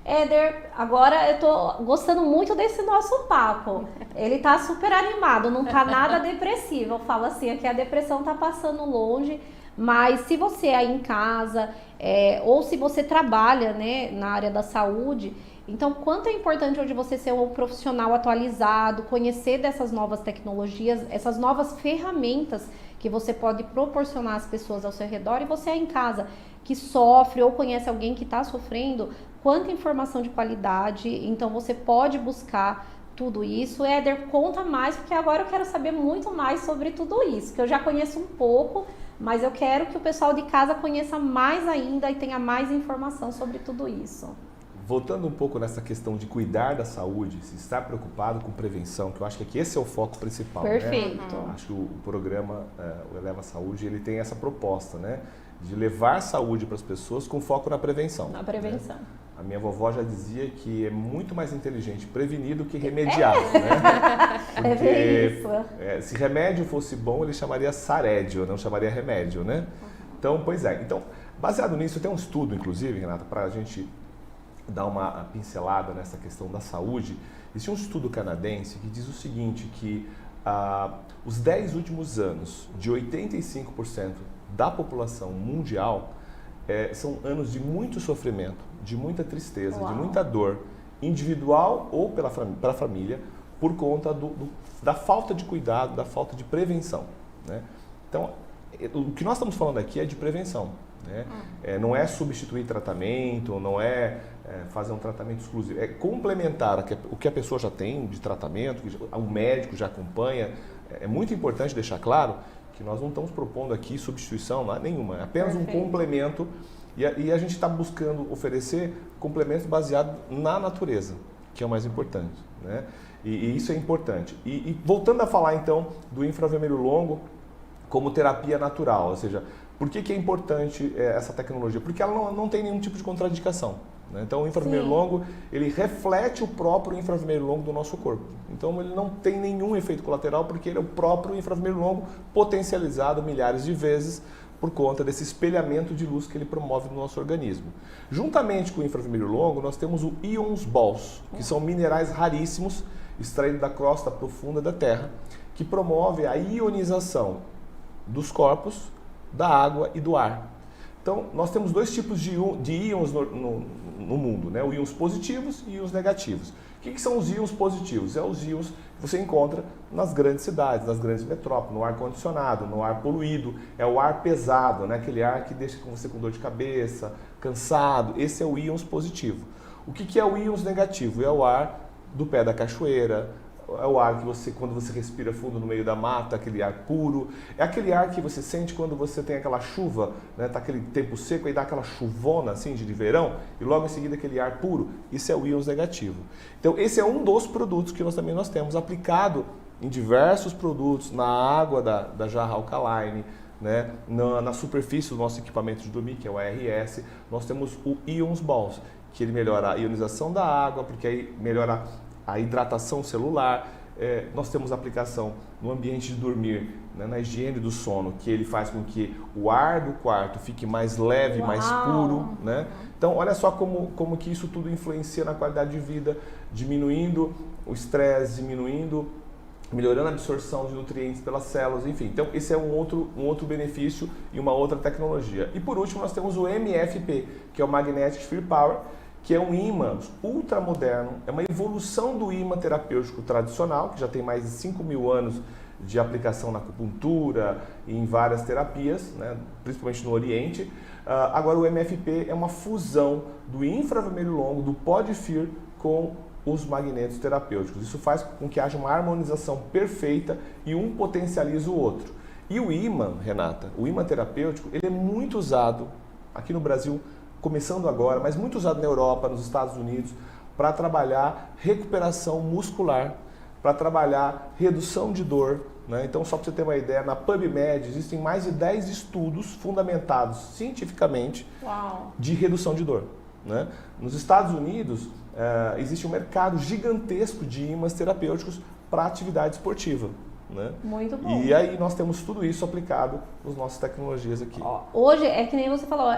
Éder, agora eu tô gostando muito desse nosso papo. Ele tá super animado, não tá nada depressivo. Eu falo assim, aqui a depressão tá passando longe, mas se você é aí em casa, ou se você trabalha, né, na área da saúde, então quanto é importante hoje você ser um profissional atualizado, conhecer dessas novas tecnologias, essas novas ferramentas que você pode proporcionar às pessoas ao seu redor, e você aí em casa que sofre ou conhece alguém que está sofrendo, quanta informação de qualidade, então você pode buscar tudo isso. Éder, conta mais, porque agora eu quero saber muito mais sobre tudo isso, que eu já conheço um pouco, mas eu quero que o pessoal de casa conheça mais ainda e tenha mais informação sobre tudo isso. Voltando um pouco nessa questão de cuidar da saúde, se estar preocupado com prevenção, que eu acho que esse é o foco principal. Perfeito. Né? Acho que o programa, o Eleva Saúde, ele tem essa proposta, né? De levar saúde para as pessoas com foco na prevenção. Na prevenção. Né? A minha vovó já dizia que é muito mais inteligente prevenir do que remediar. Né? Porque se remédio fosse bom, ele chamaria sarédio, não chamaria remédio. Né? Então, pois é. Então, baseado nisso, tem um estudo, inclusive, Renata, para a gente dar uma pincelada nessa questão da saúde. Existe um estudo canadense que diz o seguinte, que os 10 últimos anos, de 85% da população mundial, são anos de muito sofrimento, de muita tristeza, de muita dor, individual ou pela família, por conta da falta de cuidado, da falta de prevenção. Né? Então, o que nós estamos falando aqui é de prevenção. Né? Não é substituir tratamento, não é fazer um tratamento exclusivo, é complementar o que a pessoa já tem de tratamento, que o médico já acompanha. É muito importante deixar claro que nós não estamos propondo aqui substituição nenhuma, é apenas um complemento, e a gente está buscando oferecer complementos baseados na natureza, que é o mais importante. Né? E isso é importante. E voltando a falar então do infravermelho longo como terapia natural, ou seja, por que é importante essa tecnologia? Porque ela não tem nenhum tipo de contraindicação. Né? Então o infravermelho longo, ele reflete o próprio infravermelho longo do nosso corpo. Então ele não tem nenhum efeito colateral, porque ele é o próprio infravermelho longo potencializado milhares de vezes por conta desse espelhamento de luz que ele promove no nosso organismo. Juntamente com o infravermelho longo, nós temos o Ions Balls, que são minerais raríssimos extraídos da crosta profunda da Terra, que promove a ionização dos corpos, da água e do ar. Então, nós temos dois tipos de íons no mundo, né? Os íons positivos e íons negativos. O que são os íons positivos? Os íons que você encontra nas grandes cidades, nas grandes metrópoles, no ar condicionado, no ar poluído, é o ar pesado, né? Aquele ar que deixa você com dor de cabeça, cansado. Esse é o íons positivo. O que é o íons negativo? É o ar do pé da cachoeira, é o ar que quando você respira fundo no meio da mata, aquele ar puro. É aquele ar que você sente quando você tem aquela chuva, né? Tá aquele tempo seco, aí dá aquela chuvona assim de verão, e logo em seguida aquele ar puro. Isso é o íons negativo. Então esse é um dos produtos que nós temos aplicado em diversos produtos, na água da jarra alkaline, né? Na superfície do nosso equipamento de dormir, que é o ARS, nós temos o Ions Balls, que ele melhora a ionização da água, porque aí melhora a hidratação celular. Nós temos aplicação no ambiente de dormir, né, na higiene do sono, que ele faz com que o ar do quarto fique mais leve, mais puro. Né? Então, olha só como que isso tudo influencia na qualidade de vida, diminuindo o estresse, melhorando a absorção de nutrientes pelas células, enfim. Então, esse é um outro benefício e uma outra tecnologia. E por último, nós temos o MFP, que é o Magnetic Field Power, que é um ímã ultramoderno, é uma evolução do ímã terapêutico tradicional, que já tem mais de 5.000 anos de aplicação na acupuntura e em várias terapias, né, principalmente no Oriente. Agora o MFP é uma fusão do infravermelho longo, do PodFear, com os magnetos terapêuticos. Isso faz com que haja uma harmonização perfeita e um potencializa o outro. E o ímã, Renata, o ímã terapêutico, ele é muito usado aqui no Brasil, começando agora, mas muito usado na Europa, nos Estados Unidos, para trabalhar recuperação muscular, para trabalhar redução de dor. Né? Então, só para você ter uma ideia, na PubMed existem mais de 10 estudos fundamentados cientificamente de redução de dor. Né? Nos Estados Unidos, existe um mercado gigantesco de ímãs terapêuticos para atividade esportiva. né? Muito bom. E aí nós temos tudo isso aplicado nas nossas tecnologias aqui. Hoje, é que nem você falou,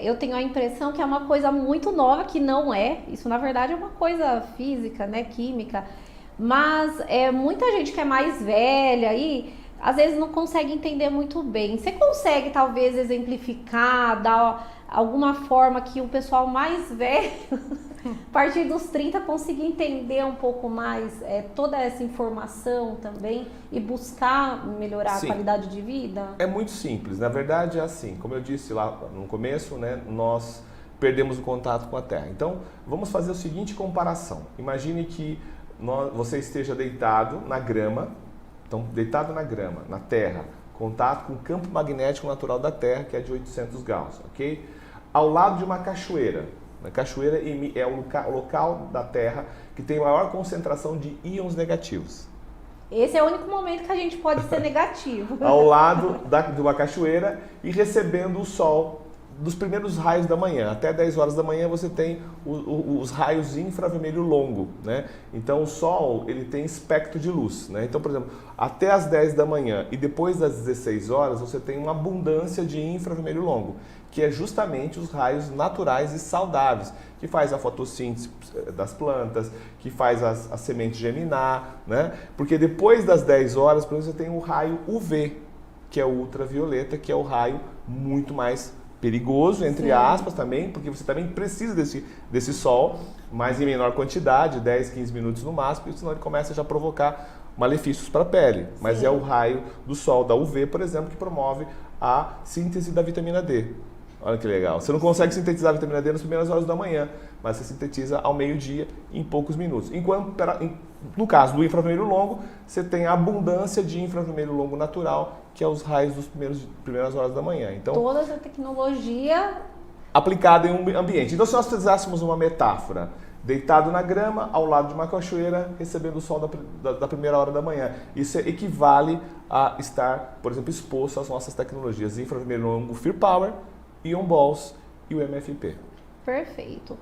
eu tenho a impressão que é uma coisa muito nova, que não é. Isso, na verdade, é uma coisa física, né, química. Mas muita gente que é mais velha e às vezes não consegue entender muito bem. Você consegue, talvez, exemplificar, dar alguma forma que o pessoal mais velho, a partir dos 30, consiga entender um pouco mais toda essa informação também e buscar melhorar Sim. a qualidade de vida? É muito simples. Na verdade, é assim, como eu disse lá no começo, né, nós perdemos o contato com a Terra. Então, vamos fazer a seguinte comparação. Imagine que você esteja deitado na grama, então deitado na grama, na Terra, contato com o campo magnético natural da Terra, que é de 800 graus, ok? Ao lado de uma cachoeira. A cachoeira é o local da Terra que tem maior concentração de íons negativos. Esse é o único momento que a gente pode ser negativo. Ao lado de uma cachoeira e recebendo o sol dos primeiros raios da manhã. Até 10 horas da manhã você tem os raios infravermelho longo, né? Então o sol ele tem espectro de luz, né? Então, por exemplo, até as 10 da manhã e depois das 16 horas você tem uma abundância de infravermelho longo, que é justamente os raios naturais e saudáveis, que faz a fotossíntese das plantas, que faz a semente germinar, né? Porque depois das 10 horas, por exemplo, você tem o raio UV, que é o ultravioleta, que é o raio muito mais perigoso, entre aspas, também, porque você também precisa desse sol, mas em menor quantidade, 10, 15 minutos no máximo, porque senão ele começa já a provocar malefícios para a pele. Mas é o raio do sol, da UV, por exemplo, que promove a síntese da vitamina D. Olha que legal. Você não consegue sintetizar a vitamina D nas primeiras horas da manhã, mas você sintetiza ao meio-dia em poucos minutos. Enquanto, no caso do infravermelho longo, você tem a abundância de infravermelho longo natural, que é os raios das primeiras horas da manhã. Então, toda essa tecnologia aplicada em um ambiente. Então, se nós fizéssemos uma metáfora, deitado na grama, ao lado de uma cachoeira, recebendo o sol da primeira hora da manhã. Isso equivale a estar, por exemplo, exposto às nossas tecnologias infravermelho longo Fear Power, Ion Balls e o MFP. Perfeito.